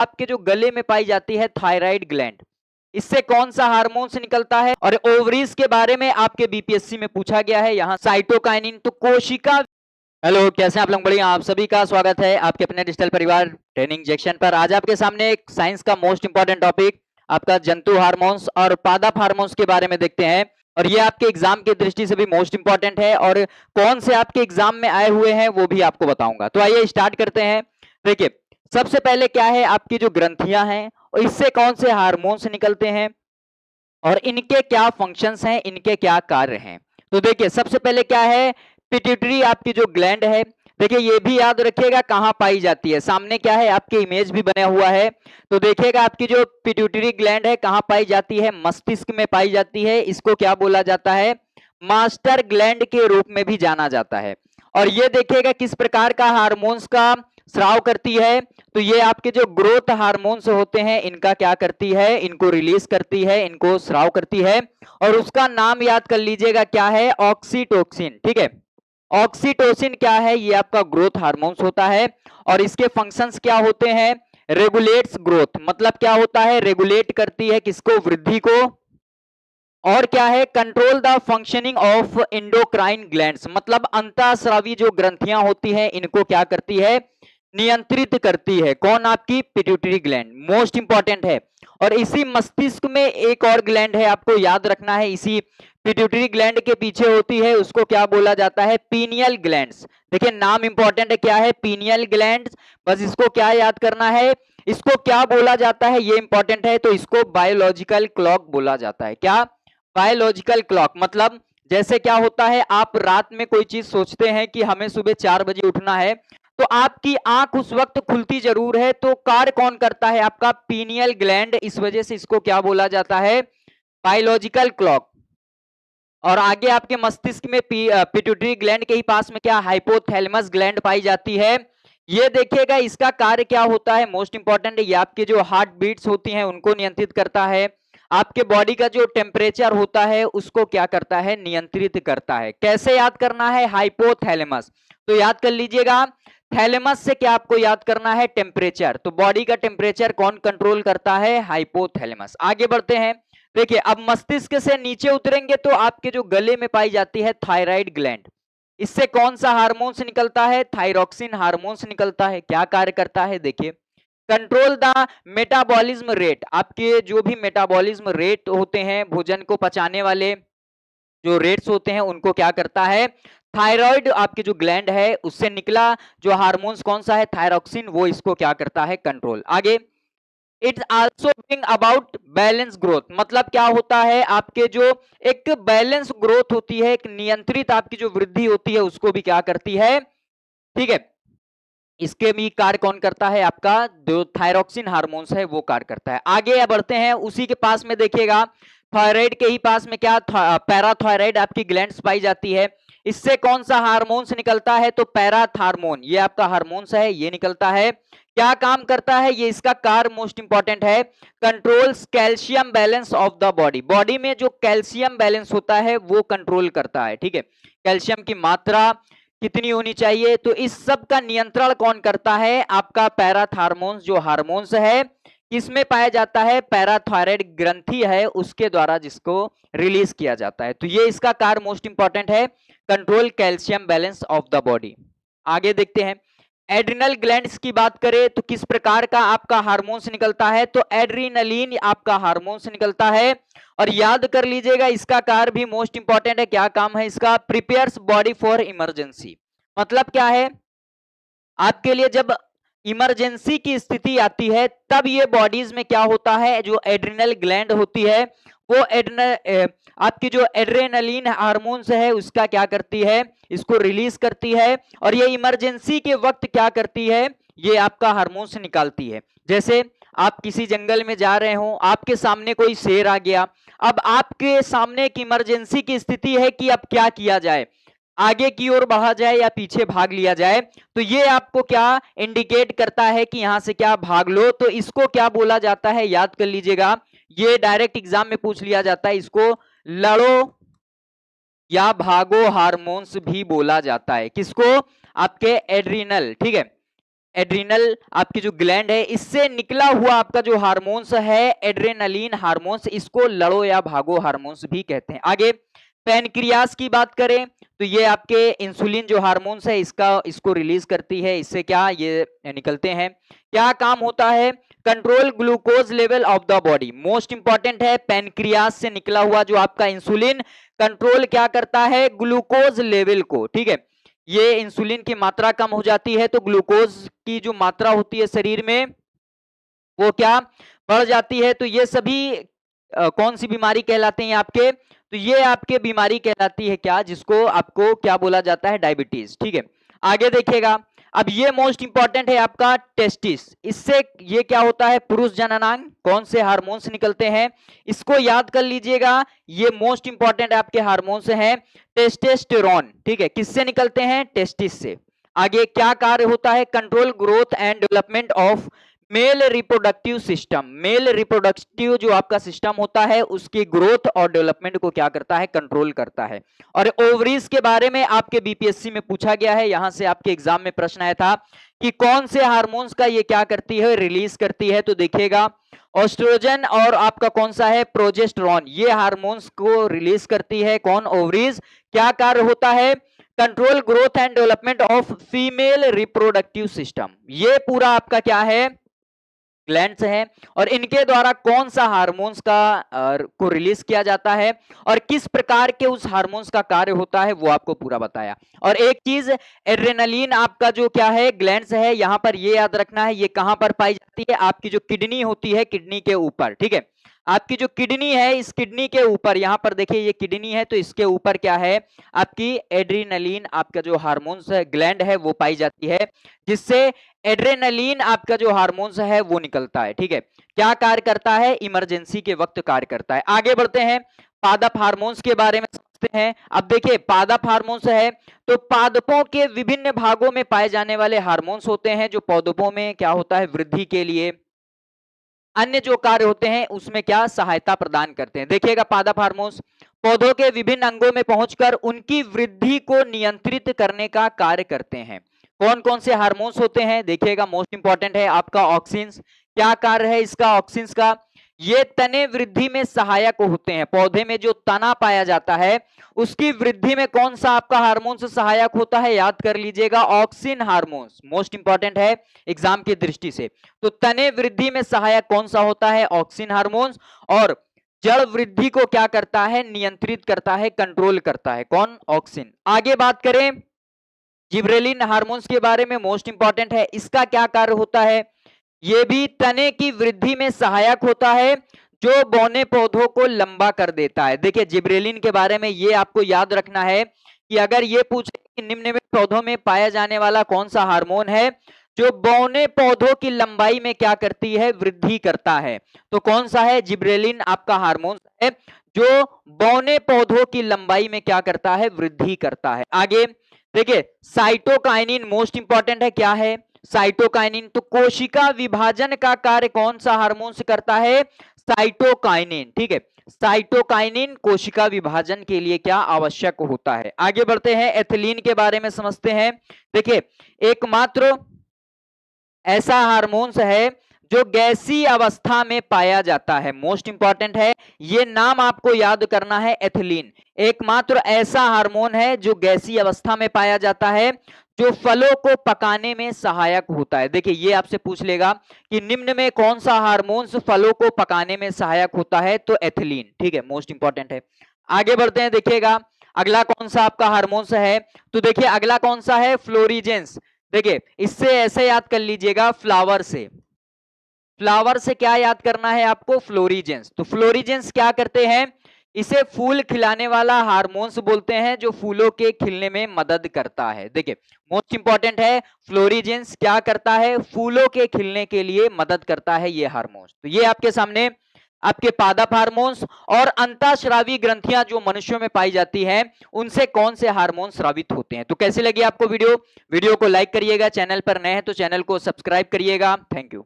आपके जो गले में पाई जाती है थायराइड ग्लैंड, इससे कौन सा हार्मोन्स निकलता है? और ओवरीज के बारे में आपके बीपीएससी में पूछा गया है, यहाँ साइटोकाइनिन, तो कोशिका। हेलो, कैसे हैं आप लोग? बढ़िया। आप सभी का स्वागत है आपके अपने डिजिटल परिवार ट्रेनिंग सेक्शन पर। आज आपके सामने एक साइंस का मोस्ट इंपॉर्टेंट टॉपिक आपका जंतु हार्मोन्स और पादप हार्मोन्स के बारे में देखते हैं, और ये आपके एग्जाम की दृष्टि से भी मोस्ट इंपॉर्टेंट है, और कौन से आपके एग्जाम में आए हुए हैं वो भी आपको बताऊंगा। तो आइए स्टार्ट करते हैं। देखिए, सबसे पहले क्या है, आपकी जो ग्रंथियां हैं और इससे कौन से हार्मोन्स निकलते हैं और इनके क्या फंक्शंस हैं, इनके क्या कार्य हैं। तो देखिए, सबसे पहले क्या है, पिट्यूटरी आपकी जो ग्लैंड है। देखिए, ये भी याद रखिएगा कहाँ पाई जाती है। सामने क्या है, आपके इमेज भी बना हुआ है, तो देखिएगा आपकी जो पिट्यूटरी ग्लैंड है कहाँ पाई जाती है, मस्तिष्क में पाई जाती है। इसको क्या बोला जाता है, मास्टर ग्लैंड के रूप में भी जाना जाता है। और ये देखिएगा किस प्रकार का हार्मोन्स का स्राव करती है, तो ये आपके जो ग्रोथ हार्मोन्स होते हैं इनका क्या करती है, इनको रिलीज करती है, इनको स्राव करती है। और उसका नाम याद कर लीजिएगा, क्या है, ऑक्सीटोसिन। ठीक है, ऑक्सीटोसिन क्या है, ये आपका ग्रोथ हार्मोन्स होता है। और इसके फंक्शंस क्या होते हैं, रेगुलेट्स ग्रोथ, मतलब क्या होता है, रेगुलेट करती है किसको, वृद्धि को। और क्या है, control the functioning of endocrine glands, मतलब अंतःस्रावी जो ग्रंथियां होती हैं इनको क्या करती है, नियंत्रित करती है। कौन, आपकी पिट्यूटरी ग्लैंड, मोस्ट इंपॉर्टेंट है। और इसी मस्तिष्क में एक और ग्लैंड है, आपको याद रखना है, इसी पिट्यूटरी ग्लैंड के पीछे होती है, उसको क्या बोला जाता है, पीनियल ग्लैंड्स। देखिए, नाम इंपॉर्टेंट है, क्या है, पीनियल ग्लैंड्स। बस इसको क्या याद करना है, इसको क्या बोला जाता है, ये इंपॉर्टेंट है। तो इसको बायोलॉजिकल क्लॉक बोला जाता है। क्या, बायोलॉजिकल क्लॉक। मतलब जैसे क्या होता है, आप रात में कोई चीज सोचते हैं कि हमें सुबह 4 बजे उठना है, तो आपकी आंख उस वक्त खुलती जरूर है, तो कार्य कौन करता है, आपका पीनियल ग्लैंड। इस वजह से इसको क्या बोला जाता है, बायोलॉजिकल क्लॉक। और आगे आपके मस्तिष्क में पिट्यूटरी ग्लैंड के ही पास में क्या, हाइपोथैलेमस ग्लैंड पाई जाती है। ये देखिएगा इसका कार्य क्या होता है, मोस्ट इंपॉर्टेंट है, ये आपके जो हार्ट बीट्स होती हैं उनको नियंत्रित करता है। आपके बॉडी का जो टेम्परेचर होता है उसको क्या करता है, नियंत्रित करता है। कैसे याद करना है, हाइपोथैलेमस। तो याद कर लीजिएगा, थैलेमस से क्या आपको याद करना है, टेम्परेचर। तो बॉडी का टेम्परेचर कौन कंट्रोल करता है, हाइपोथैलेमस। आगे बढ़ते हैं। देखिए, अब मस्तिष्क से नीचे उतरेंगे तो आपके जो गले में पाई जाती है थायराइड ग्लैंड, इससे कौन सा हार्मोन्स निकलता है, थायरोक्सिन हार्मोन्स निकलता है। क्या कार्य करता है, देखिए, कंट्रोल द मेटाबॉलिज्म रेट। आपके जो भी मेटाबॉलिज्म रेट होते हैं, भोजन को पचाने वाले जो रेट्स होते हैं उनको क्या करता है, थायराइड आपकी जो ग्लैंड है उससे निकला जो हार्मोन्स कौन सा है, थायरोक्सिन, वो इसको क्या करता है, कंट्रोल। आगे, it's also bring about balance growth. मतलब क्या होता है, आपके जो एक बैलेंस ग्रोथ होती है, एक नियंत्रित आपकी जो वृद्धि होती है उसको भी क्या करती है। ठीक है, इसके भी कार्य कौन करता है, आपका जो थायरोक्सिन हार्मोन्स है वो कार्य करता है। आगे बढ़ते हैं, उसी के पास में देखिएगा, थायराइड के ही पास में क्या, पैराथायराइड आपकी ग्लैंड्स पाई जाती है। इससे कौन सा हार्मोन्स निकलता है, तो पैराथार्मोन, ये आपका हार्मोन्स है, ये निकलता है। क्या काम करता है ये, इसका कार्य मोस्ट इंपॉर्टेंट है, controls calcium balance of the body. Body में जो कैल्शियम बैलेंस होता है वो कंट्रोल करता है। ठीक है, कैल्शियम की मात्रा कितनी होनी चाहिए, तो इस सब का नियंत्रण कौन करता है, आपका पैराथार्मोन्स जो हार्मोन्स है। किसमें पाया जाता है, पैराथायराइड ग्रंथि है उसके द्वारा जिसको रिलीज किया जाता है। तो ये इसका कार्य मोस्ट इंपॉर्टेंट है, control calcium balance of the body. आगे देखते हैं, एड्रिनल ग्लैंड्स की बात करें तो किस प्रकार का आपका हार्मोन्स निकलता है, तो एड्रीनलिन आपका हार्मोन्स निकलता है। और याद कर लीजिएगा इसका कार्य भी मोस्ट इंपॉर्टेंट है। क्या काम है इसका, प्रिपेयर्स बॉडी फॉर इमरजेंसी। मतलब क्या है, आपके लिए जब इमरजेंसी की स्थिति आती है तब ये बॉडीज में क्या होता है, जो एड्रिनल ग्लैंड होती है वो आपकी जो एड्रेनलिन हार्मोन्स है उसका क्या करती है, इसको रिलीज करती है। और ये इमरजेंसी के वक्त क्या करती है, ये आपका हार्मोन्स निकालती है। जैसे आप किसी जंगल में जा रहे हो, आपके सामने कोई शेर आ गया, अब आपके सामने एक इमरजेंसी की स्थिति है कि अब क्या किया जाए, आगे की ओर बढ़ा जाए या पीछे भाग लिया जाए। तो ये आपको क्या इंडिकेट करता है कि यहां से क्या भाग लो, तो इसको क्या बोला जाता है, याद कर लीजिएगा, ये डायरेक्ट एग्जाम में पूछ लिया जाता है, इसको लड़ो या भागो हार्मोन्स भी बोला जाता है। किसको, आपके एड्रिनल। ठीक है, एड्रिनल आपकी जो ग्लैंड है, इससे निकला हुआ आपका जो हार्मोन्स है एड्रेनलिन हार्मोन्स, इसको लड़ो या भागो हार्मोन्स भी कहते हैं। आगे पैनक्रियास की बात करें तो ये आपके इंसुलिन जो हार्मोन्स है इसको रिलीज करती है। इससे क्या ये निकलते हैं, क्या काम होता है, control glucose level of the body. Most important है, पैनक्रियास से निकला हुआ जो आपका इंसुलिन कंट्रोल क्या करता है, ग्लूकोज लेवल को। ठीक है, ये इंसुलिन की मात्रा कम हो जाती है तो ग्लूकोज की जो मात्रा होती है शरीर में वो क्या बढ़ जाती है। तो ये सभी कौन सी बीमारी कहलाते हैं आपके, तो ये आपके बीमारी कहलाती है क्या, जिसको आपको क्या बोला जाता है, डायबिटीज। ठीक है, आगे देखिएगा, अब ये मोस्ट इंपॉर्टेंट है आपका टेस्टिस। इससे ये क्या होता है, पुरुष जननांग, कौन से हार्मोन्स निकलते हैं, इसको याद कर लीजिएगा। ये मोस्ट इंपॉर्टेंट आपके हार्मोन्स हैं, टेस्टेस्टेरोन। ठीक है, किससे निकलते हैं, टेस्टिस से। आगे क्या कार्य होता है, control growth and development of male reproductive system. Male reproductive जो आपका सिस्टम होता है उसकी ग्रोथ और डेवलपमेंट को क्या करता है, कंट्रोल करता है। और ओवरीज के बारे में आपके बीपीएससी में पूछा गया है, यहां से आपके एग्जाम में प्रश्न आया था कि कौन से हार्मोन्स का ये क्या करती है, रिलीज करती है। तो देखिएगा ऑस्ट्रोजन और आपका कौन सा है, प्रोजेस्टेरोन, ये हार्मोन्स को रिलीज करती है कौन, ओवरीज। क्या कार्य होता है, control growth and development of female reproductive system. ये पूरा आपका क्या है, ग्लैंड्स हैं, और इनके द्वारा कौन सा हार्मोन्स को रिलीज किया जाता है और किस प्रकार के उस हार्मोन्स का कार्य होता है वो आपको पूरा बताया। और एक चीज, एड्रेनलिन आपका जो क्या है, ग्लैंड्स है, यहां पर ये याद रखना है, ये कहां पर पाई जाती है, आपकी जो किडनी होती है, किडनी के ऊपर। ठीक है, आपकी जो किडनी है, इस किडनी के ऊपर, यहां पर देखिए ये किडनी है, तो इसके ऊपर क्या है, आपकी एड्रेनलिन आपका जो हार्मोन्स ग्लैंड है वो पाई जाती है, जिससे एड्रेनलिन आपका जो हार्मोन्स है वो निकलता है। ठीक है, क्या कार्य करता है, इमरजेंसी के वक्त कार्य करता है। आगे बढ़ते हैं, पादप हार्मोन्स के बारे में समझते हैं। अब देखिए पादप हार्मोन्स है तो पादपों के विभिन्न भागों में पाए जाने वाले हार्मोन्स होते हैं जो पौधों में क्या होता है, वृद्धि के लिए, अन्य जो कार्य होते हैं उसमें क्या सहायता प्रदान करते हैं। देखिएगा पादप हार्मोन्स पौधों के विभिन्न अंगों में पहुंचकर उनकी वृद्धि को नियंत्रित करने का कार्य करते हैं। कौन कौन से हार्मोन्स होते हैं, देखिएगा मोस्ट इंपॉर्टेंट है आपका ऑक्सिन्स। क्या कार्य है इसका, ऑक्सिन्स का, ये तने वृद्धि में सहायक होते हैं। पौधे में जो तना पाया जाता है उसकी वृद्धि में कौन सा आपका हार्मोन्स सहायक होता है, याद कर लीजिएगा, ऑक्सिन हार्मोन्स। मोस्ट इंपॉर्टेंट है एग्जाम की दृष्टि से। तो तने वृद्धि में सहायक कौन सा होता है, ऑक्सिन हार्मोन्स। और जड़ वृद्धि को क्या करता है, नियंत्रित करता है, कंट्रोल करता है, कौन, ऑक्सिन। आगे बात करें जिब्रेलिन हार्मोन्स के बारे में, मोस्ट इंपॉर्टेंट है, इसका क्या कार्य होता है, ये भी तने की वृद्धि में सहायक होता है जो बौने पौधों को लंबा कर देता है। देखिए जिब्रेलिन के बारे में ये आपको याद रखना है कि अगर ये पूछे कि निम्न में पौधों में पाया जाने वाला कौन सा हार्मोन है जो बौने पौधों की लंबाई में क्या करती है, वृद्धि करता है, तो कौन सा है, जिब्रेलिन आपका हार्मोन है जो बौने पौधों की लंबाई में क्या करता है, वृद्धि करता है। आगे देखिए साइटोकाइनिन मोस्ट इंपॉर्टेंट है, क्या है साइटोकाइनिन, तो कोशिका विभाजन का कार्य कौन सा हार्मोन से करता है, साइटोकाइनिन। ठीक है, साइटोकाइनिन कोशिका विभाजन के लिए क्या आवश्यक होता है। आगे बढ़ते हैं, एथिलीन के बारे में समझते हैं। देखिए एकमात्र ऐसा हार्मोन्स है जो गैसीय अवस्था में पाया जाता है, मोस्ट इंपॉर्टेंट है, ये नाम आपको याद करना है, एथिलीन एकमात्र ऐसा हार्मोन है जो गैसीय अवस्था में पाया जाता है जो फलों को पकाने में सहायक होता है। देखिए ये आपसे पूछ लेगा कि निम्न में कौन सा हार्मोन्स फलों को पकाने में सहायक होता है, तो एथिलीन। ठीक है, मोस्ट इंपॉर्टेंट है। आगे बढ़ते हैं, देखिएगा अगला कौन सा आपका हार्मोन्स है, तो देखिए अगला कौन सा है, फ्लोरिजेंस। देखिए इससे ऐसे याद कर लीजिएगा, फ्लावर से, फ्लावर से क्या याद करना है आपको, फ्लोरिजेंस। तो फ्लोरिजेंस क्या करते हैं, इसे फूल खिलाने वाला हार्मोन्स बोलते हैं जो फूलों के खिलने में मदद करता है। देखिए मोस्ट इंपॉर्टेंट है, फ्लोरिजेंस क्या करता है, फूलों के खिलने के लिए मदद करता है ये हार्मोन्स। तो ये आपके सामने आपके पादप हार्मोन्स और अंतःस्रावी ग्रंथियां जो मनुष्यों में पाई जाती हैं उनसे कौन से हार्मोन स्रावित होते हैं। तो कैसी लगी आपको वीडियो को लाइक करिएगा, चैनल पर नए हैं तो चैनल को सब्सक्राइब करिएगा। Thank you.